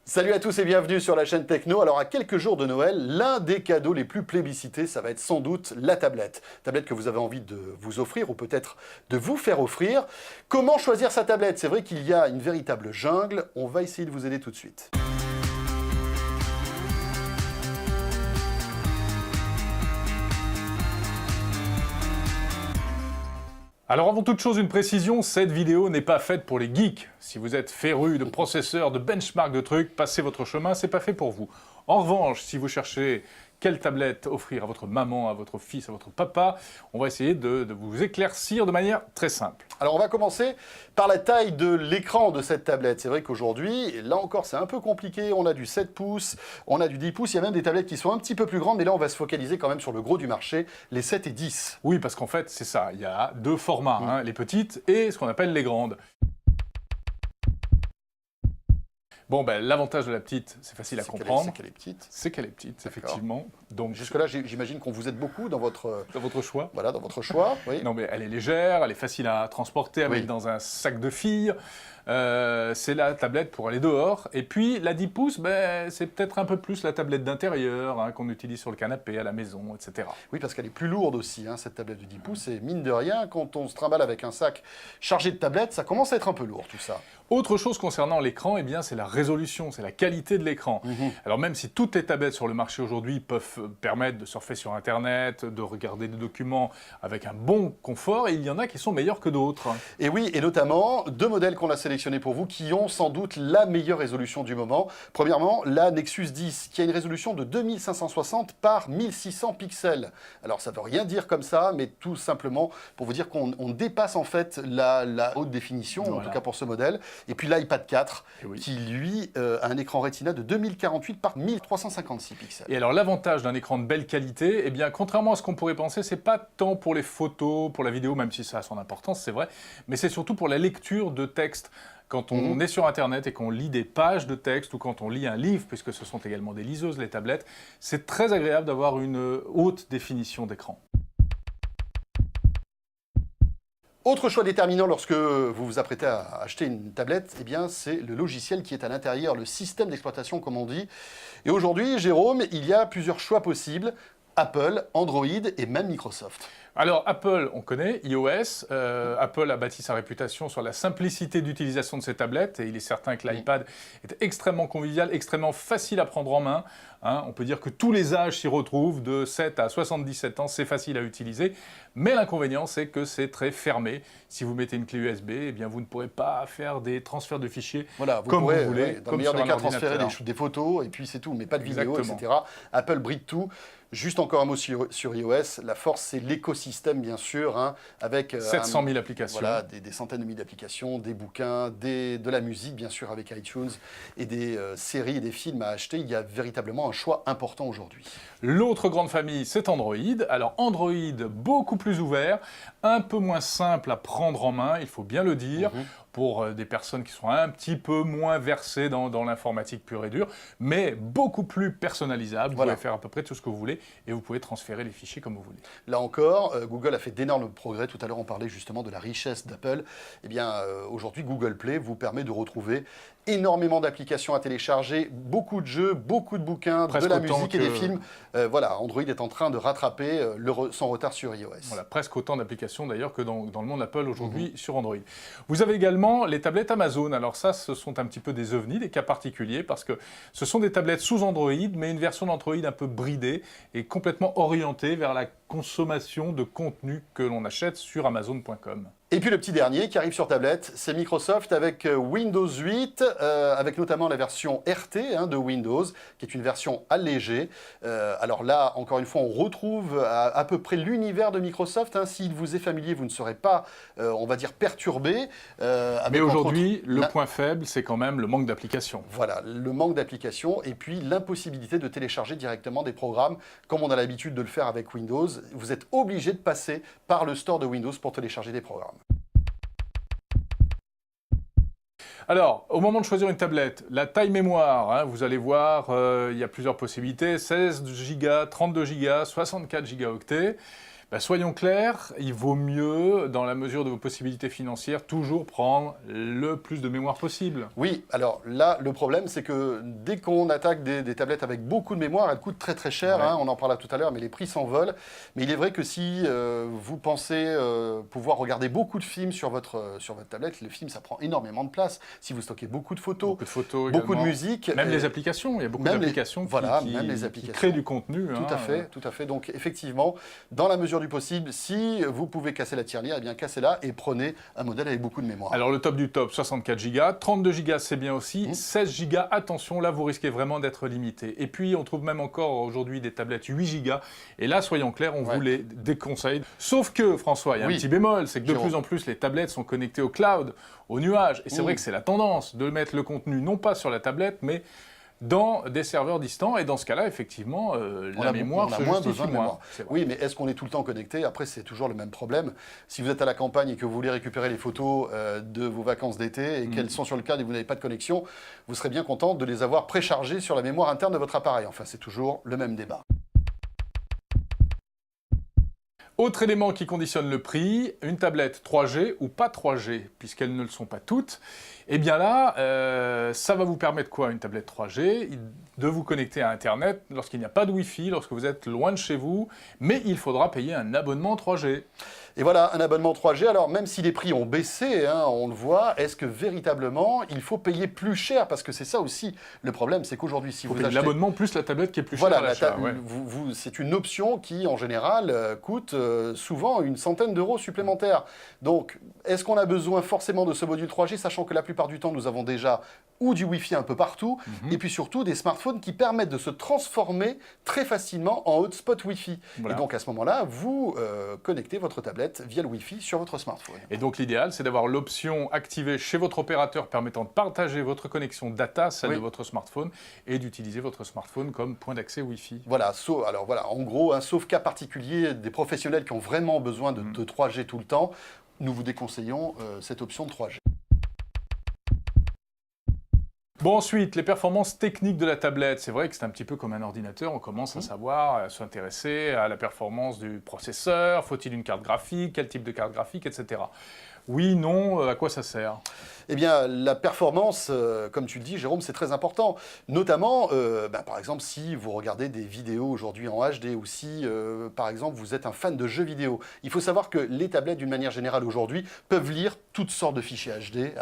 Salut à tous et bienvenue sur la chaîne Techno. Alors à quelques jours de Noël, l'un des cadeaux les plus plébiscités, ça va être sans doute la tablette. Tablette que vous avez envie de vous offrir ou peut-être de vous faire offrir. Comment choisir sa tablette? C'est vrai qu'il y a une véritable jungle. On va essayer de vous aider tout de suite. Alors avant toute chose, une précision, cette vidéo n'est pas faite pour les geeks. Si vous êtes féru de processeurs, de benchmark, de trucs, passez votre chemin, c'est pas fait pour vous. En revanche, si vous cherchez quelle tablette offrir à votre maman, à votre fils, à votre papa, on va essayer de vous éclaircir de manière très simple. Alors on va commencer par la taille de l'écran de cette tablette. C'est vrai qu'aujourd'hui, là encore c'est un peu compliqué, on a du 7 pouces, on a du 10 pouces, il y a même des tablettes qui sont un petit peu plus grandes, mais là on va se focaliser quand même sur le gros du marché, les 7 et 10. Oui, parce qu'en fait, c'est ça, il y a deux formats, les petites et ce qu'on appelle les grandes. Bon, ben, l'avantage de la petite, c'est facile à comprendre. C'est qu'elle est petite. C'est qu'elle est petite, effectivement. Donc, jusque-là, j'imagine qu'on vous aide beaucoup dans votre choix. Voilà, dans votre choix. Oui. Non, mais elle est légère, elle est facile à transporter, à mettre dans un sac de filles. C'est la tablette pour aller dehors. Et puis, la 10 pouces, ben, c'est peut-être un peu plus la tablette d'intérieur qu'on utilise sur le canapé, à la maison, etc. Oui, parce qu'elle est plus lourde aussi, cette tablette de 10 pouces. Et mine de rien, quand on se trimballe avec un sac chargé de tablettes, ça commence à être un peu lourd, tout ça. Autre chose concernant l'écran, eh bien, c'est la résolution, c'est la qualité de l'écran. Alors même si toutes les tablettes sur le marché aujourd'hui peuvent permettre de surfer sur Internet, de regarder des documents avec un bon confort, il y en a qui sont meilleurs que d'autres. Et oui, et notamment deux modèles qu'on a sélectionnés pour vous qui ont sans doute la meilleure résolution du moment. Premièrement, la Nexus 10 qui a une résolution de 2560 par 1600 pixels. Alors ça veut rien dire comme ça, mais tout simplement pour vous dire qu'on dépasse en fait la haute définition, en tout cas pour ce modèle. Et puis l'iPad 4 qui lui a un écran Retina de 2048 par 1356 pixels. Et alors l'avantage d'un écran de belle qualité, eh bien contrairement à ce qu'on pourrait penser, c'est pas tant pour les photos, pour la vidéo, même si ça a son importance, c'est vrai, mais c'est surtout pour la lecture de texte. Quand on est sur Internet et qu'on lit des pages de texte ou quand on lit un livre, puisque ce sont également des liseuses, les tablettes, c'est très agréable d'avoir une haute définition d'écran. Autre choix déterminant lorsque vous vous apprêtez à acheter une tablette, eh bien, c'est le logiciel qui est à l'intérieur, le système d'exploitation comme on dit. Et aujourd'hui, Jérôme, il y a plusieurs choix possibles. Apple, Android et même Microsoft. Alors Apple, on connaît, iOS. Apple a bâti sa réputation sur la simplicité d'utilisation de ses tablettes et il est certain que l'iPad est extrêmement convivial, extrêmement facile à prendre en main. On peut dire que tous les âges s'y retrouvent, de 7 à 77 ans, c'est facile à utiliser. Mais l'inconvénient, c'est que c'est très fermé. Si vous mettez une clé USB, eh bien, vous ne pourrez pas faire des transferts de fichiers comme vous voulez. Dans le meilleur des cas, transférer des photos et puis c'est tout, mais pas de vidéo, etc. Apple bride tout. Juste encore un mot sur iOS. La force, c'est l'écosystème, bien sûr, avec 700 000 applications. Voilà, des centaines de milliers d'applications, des bouquins, de la musique, bien sûr, avec iTunes, et des séries et des films à acheter. Il y a véritablement un choix important aujourd'hui. L'autre grande famille, c'est Android. Alors Android, beaucoup plus ouvert, un peu moins simple à prendre en main, il faut bien le dire, pour des personnes qui sont un petit peu moins versées dans l'informatique pure et dure, mais beaucoup plus personnalisable. Vous pouvez faire à peu près tout ce que vous voulez et vous pouvez transférer les fichiers comme vous voulez. Là encore, Google a fait d'énormes progrès. Tout à l'heure, on parlait justement de la richesse d'Apple. Eh bien, aujourd'hui, Google Play vous permet de retrouver énormément d'applications à télécharger, beaucoup de jeux, beaucoup de bouquins, de la musique et des films. Voilà, Android est en train de rattraper son retard sur iOS. Voilà, presque autant d'applications d'ailleurs que dans le monde Apple aujourd'hui sur Android. Vous avez également les tablettes Amazon. Alors ça, ce sont un petit peu des ovnis, des cas particuliers, parce que ce sont des tablettes sous Android, mais une version d'Android un peu bridée et complètement orientée vers la consommation de contenu que l'on achète sur Amazon.com. Et puis le petit dernier qui arrive sur tablette, c'est Microsoft avec Windows 8, avec notamment la version RT de Windows, qui est une version allégée. Alors là, encore une fois, on retrouve à peu près l'univers de Microsoft. S'il vous est familier, vous ne serez pas, on va dire, perturbé. Mais aujourd'hui, le point faible, c'est quand même le manque d'applications. Voilà, le manque d'applications et puis l'impossibilité de télécharger directement des programmes, comme on a l'habitude de le faire avec Windows. Vous êtes obligé de passer par le store de Windows pour télécharger des programmes. Alors, au moment de choisir une tablette, la taille mémoire, vous allez voir, il y a plusieurs possibilités, 16 Go, 32 Go, 64 Go. Soyons clairs, il vaut mieux, dans la mesure de vos possibilités financières, toujours prendre le plus de mémoire possible. Oui, alors là, le problème, c'est que dès qu'on attaque des tablettes avec beaucoup de mémoire, elles coûtent très très cher, Ouais. hein, on en parlera tout à l'heure, mais les prix s'envolent. Mais il est vrai que si vous pensez pouvoir regarder beaucoup de films sur votre tablette, le film, ça prend énormément de place. Si vous stockez beaucoup de photos, Beaucoup de photos beaucoup de également. musique... Même les applications, il y a beaucoup d'applications qui créent du contenu. Tout à fait, tout à fait. Donc effectivement, dans la mesure du possible, si vous pouvez casser la tirelire, eh bien cassez-la et prenez un modèle avec beaucoup de mémoire. Alors le top du top, 64 Go, 32 Go c'est bien aussi, 16 Go, attention, là vous risquez vraiment d'être limité. Et puis on trouve même encore aujourd'hui des tablettes 8 Go, et là soyons clairs, on vous les déconseille. Sauf que François, il y a un petit bémol, c'est que de plus en plus les tablettes sont connectées au cloud, au nuage, et c'est vrai que c'est la tendance de mettre le contenu non pas sur la tablette, mais dans des serveurs distants, et dans ce cas-là, effectivement, la mémoire se justifie moins. Oui, mais est-ce qu'on est tout le temps connecté? Après, c'est toujours le même problème. Si vous êtes à la campagne et que vous voulez récupérer les photos de vos vacances d'été et qu'elles sont sur le cloud et que vous n'avez pas de connexion, vous serez bien content de les avoir préchargées sur la mémoire interne de votre appareil. Enfin, c'est toujours le même débat. Autre élément qui conditionne le prix, une tablette 3G ou pas 3G, puisqu'elles ne le sont pas toutes. Et bien là, ça va vous permettre quoi, une tablette 3G? De vous connecter à Internet lorsqu'il n'y a pas de Wi-Fi, lorsque vous êtes loin de chez vous, mais il faudra payer un abonnement 3G. Et voilà, un abonnement 3G, alors même si les prix ont baissé, hein, on le voit, est-ce que véritablement il faut payer plus cher? Parce que c'est ça aussi le problème, c'est qu'aujourd'hui, si vous achetez... l'abonnement plus la tablette qui est plus chère à l'achat. C'est une option qui, en général, coûte souvent une centaine d'euros supplémentaires. Donc, est-ce qu'on a besoin forcément de ce module 3G, sachant que la plupart du temps, nous avons déjà ou du Wi-Fi un peu partout, et puis surtout des smartphones qui permettent de se transformer très facilement en hotspot Wi-Fi. Et donc, à ce moment-là, vous connectez votre tablette via le Wi-Fi sur votre smartphone. Et donc l'idéal, c'est d'avoir l'option activée chez votre opérateur permettant de partager votre connexion data, celle de votre smartphone, et d'utiliser votre smartphone comme point d'accès Wi-Fi. Voilà, alors voilà, en gros, sauf cas particulier des professionnels qui ont vraiment besoin de 3G tout le temps, nous vous déconseillons cette option de 3G. Bon, ensuite, les performances techniques de la tablette. C'est vrai que c'est un petit peu comme un ordinateur, on commence à savoir, à s'intéresser à la performance du processeur, faut-il une carte graphique, quel type de carte graphique, etc. Oui, non, à quoi ça sert? Eh bien, la performance, comme tu le dis, Jérôme, c'est très important. Notamment, par exemple, si vous regardez des vidéos aujourd'hui en HD ou si, par exemple, vous êtes un fan de jeux vidéo. Il faut savoir que les tablettes, d'une manière générale aujourd'hui, peuvent lire toutes sortes de fichiers HD.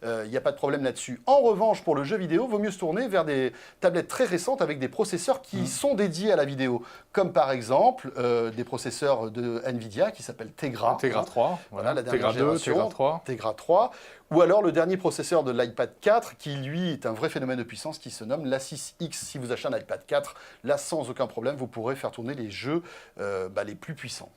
Il n'y a pas de problème là-dessus. En revanche, pour le jeu vidéo, il vaut mieux se tourner vers des tablettes très récentes avec des processeurs qui sont dédiés à la vidéo. Comme par exemple, des processeurs de NVIDIA qui s'appellent Tegra. Tegra 3, voilà, la dernière Tegra 2, Tegra 3. Tegra 3. Ou alors le dernier processeur de l'iPad 4, qui lui est un vrai phénomène de puissance, qui se nomme l'A6X. Si vous achetez un iPad 4, là sans aucun problème, vous pourrez faire tourner les jeux les plus puissants.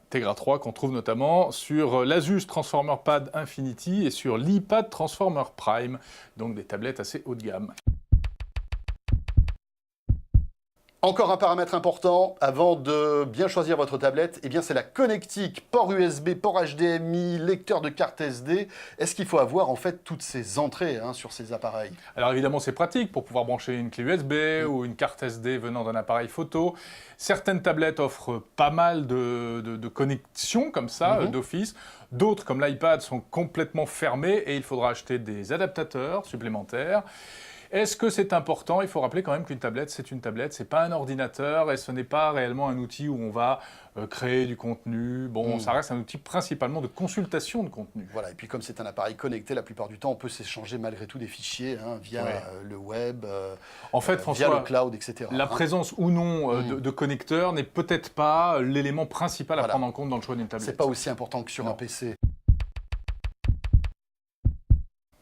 Tegra 3 qu'on trouve notamment sur l'Asus Transformer Pad Infinity et sur l'iPad Transformer Prime, donc des tablettes assez haut de gamme. Encore un paramètre important, avant de bien choisir votre tablette, eh bien c'est la connectique, port USB, port HDMI, lecteur de carte SD. Est-ce qu'il faut avoir en fait toutes ces entrées sur ces appareils? Alors évidemment c'est pratique pour pouvoir brancher une clé USB ou une carte SD venant d'un appareil photo. Certaines tablettes offrent pas mal de connexions comme ça, d'office. D'autres, comme l'iPad, sont complètement fermées et il faudra acheter des adaptateurs supplémentaires. Est-ce que c'est important? Il faut rappeler quand même qu'une tablette, c'est pas un ordinateur et ce n'est pas réellement un outil où on va créer du contenu. Bon, ça reste un outil principalement de consultation de contenu. Voilà, et puis comme c'est un appareil connecté, la plupart du temps, on peut s'échanger malgré tout des fichiers via le web, en fait, François, via le cloud, etc. La présence ou non de connecteurs n'est peut-être pas l'élément principal à prendre en compte dans le choix d'une tablette. C'est pas aussi important que sur un PC.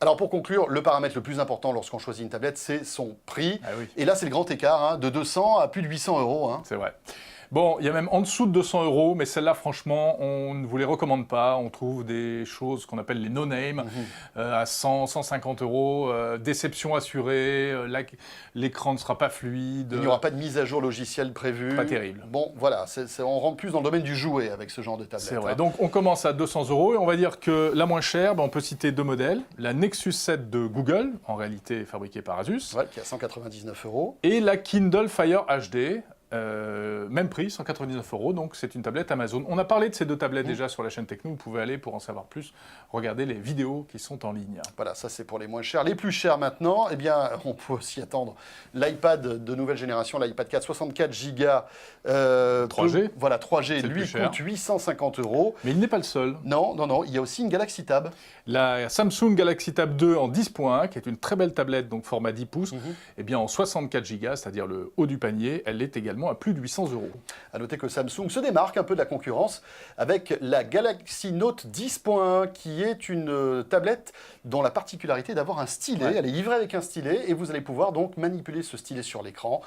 Alors pour conclure, le paramètre le plus important lorsqu'on choisit une tablette, c'est son prix. Et là, c'est le grand écart, de 200 à plus de 800 €. C'est vrai. Bon, il y a même en dessous de 200 €, mais celle-là, franchement, on ne vous les recommande pas. On trouve des choses qu'on appelle les no-name à 100, 150 €. Déception assurée, l'écran ne sera pas fluide. Il n'y aura pas de mise à jour logicielle prévue. Pas terrible. Bon, voilà, on rentre plus dans le domaine du jouet avec ce genre de tablette. C'est vrai. Donc on commence à 200 € et on va dire que la moins chère, on peut citer deux modèles. La Nexus 7 de Google, en réalité fabriquée par Asus. Ouais, qui est à 199 €. Et la Kindle Fire HD. même prix, 199 €, donc c'est une tablette Amazon. On a parlé de ces deux tablettes déjà sur la chaîne Techno, vous pouvez aller pour en savoir plus, regarder les vidéos qui sont en ligne. Voilà, ça c'est pour les moins chers. Les plus chers maintenant, eh bien, on peut aussi attendre l'iPad de nouvelle génération, l'iPad 4, 64 Go. 3G. Voilà, 3G, C'est le lui plus cher. coûte 850 €. Mais il n'est pas le seul. Non, non, non, il y a aussi une Galaxy Tab. La Samsung Galaxy Tab 2 en 10.1, qui est une très belle tablette, donc format 10 pouces, eh bien en 64 Go, c'est-à-dire le haut du panier, elle est également à plus de 800 €. À noter que Samsung se démarque un peu de la concurrence avec la Galaxy Note 10.1, qui est une tablette dont la particularité est d'avoir un stylet. Ouais. Elle est livrée avec un stylet et vous allez pouvoir donc manipuler ce stylet sur l'écran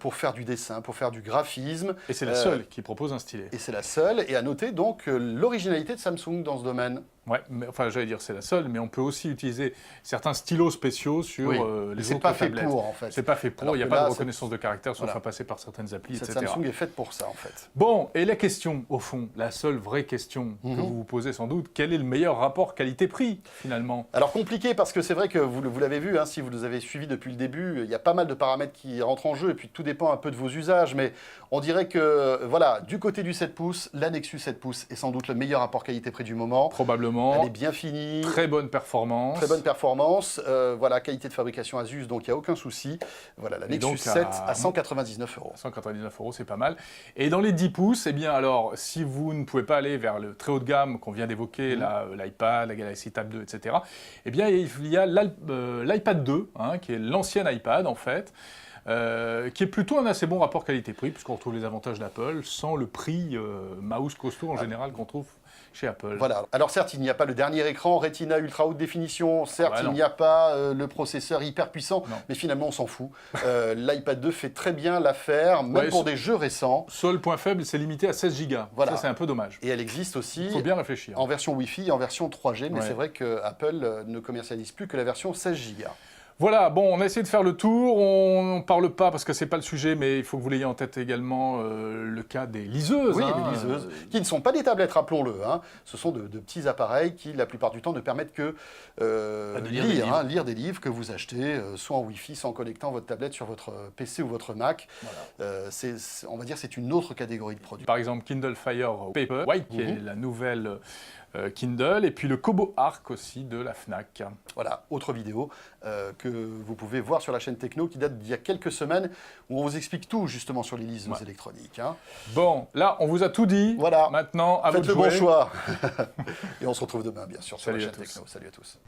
pour faire du dessin, pour faire du graphisme. Et c'est la seule qui propose un stylet. Et c'est la seule. Et à noter donc l'originalité de Samsung dans ce domaine. Ouais, mais, enfin j'allais dire c'est la seule, mais on peut aussi utiliser certains stylos spéciaux sur Oui, les c'est autres pas fait tablettes. pour en fait. C'est pas fait pour, Alors il n'y a que pas là, de reconnaissance de caractère, sauf voilà. à passer par certaines applis, Cette etc. Samsung est faite pour ça en fait. Bon, et la question, au fond, la seule vraie question que vous vous posez sans doute, quel est le meilleur rapport qualité-prix, finalement? Alors compliqué parce que c'est vrai que vous l'avez vu, hein, si vous nous avez suivis depuis le début, il y a pas mal de paramètres qui rentrent en jeu et puis tout dépend un peu de vos usages. Mais on dirait que voilà, du côté du 7 pouces, la Nexus 7 pouces est sans doute le meilleur rapport qualité-prix du moment. Probablement. Elle est bien finie. Très bonne performance. Très bonne performance, voilà, qualité de fabrication Asus, donc il n'y a aucun souci. Voilà, la Et Nexus donc, 7 à 199 €. 199 €, c'est pas mal. Et dans les 10 pouces, eh bien alors, si vous ne pouvez pas aller vers le très haut de gamme qu'on vient d'évoquer, l'iPad, la Galaxy Tab 2, etc., eh bien il y a l'iPad 2, hein, qui est l'ancien iPad en fait, qui est plutôt un assez bon rapport qualité-prix, puisqu'on retrouve les avantages d'Apple, sans le prix mouse costaud en général qu'on trouve chez Apple. Voilà. Alors certes, il n'y a pas le dernier écran Retina Ultra Haute Définition, certes, Ah bah il non. n'y a pas le processeur hyper puissant, Non. mais finalement, on s'en fout. L'iPad 2 fait très bien l'affaire, même Ouais, pour des jeux récents. Seul point faible, c'est limité à 16 Go. Voilà. Ça, c'est un peu dommage. Et elle existe aussi Il faut bien réfléchir. en version Wi-Fi et en version 3G, mais Ouais. c'est vrai que Apple ne commercialise plus que la version 16 Go. Voilà, bon, on a essayé de faire le tour, on n'en parle pas parce que c'est pas le sujet, mais il faut que vous l'ayez en tête également le cas des liseuses. Oui, hein. les liseuses, qui ne sont pas des tablettes, rappelons-le. Hein. Ce sont de petits appareils qui, la plupart du temps, ne permettent que de lire des livres. lire des livres que vous achetez, soit en Wi-Fi, soit en connectant votre tablette sur votre PC ou votre Mac. Voilà. On va dire c'est une autre catégorie de produits. Par exemple, Kindle Fire Paperwhite, qui est la nouvelle Kindle, et puis le Kobo Arc aussi de la Fnac. Voilà, autre vidéo que vous pouvez voir sur la chaîne Techno qui date d'il y a quelques semaines, où on vous explique tout justement sur les liseuses électroniques. Hein. Bon, là, on vous a tout dit. Voilà. Maintenant, à vous Faites de le bon jouer. choix. Et on se retrouve demain, bien sûr, sur Salut la à chaîne tous. Techno. Salut à tous.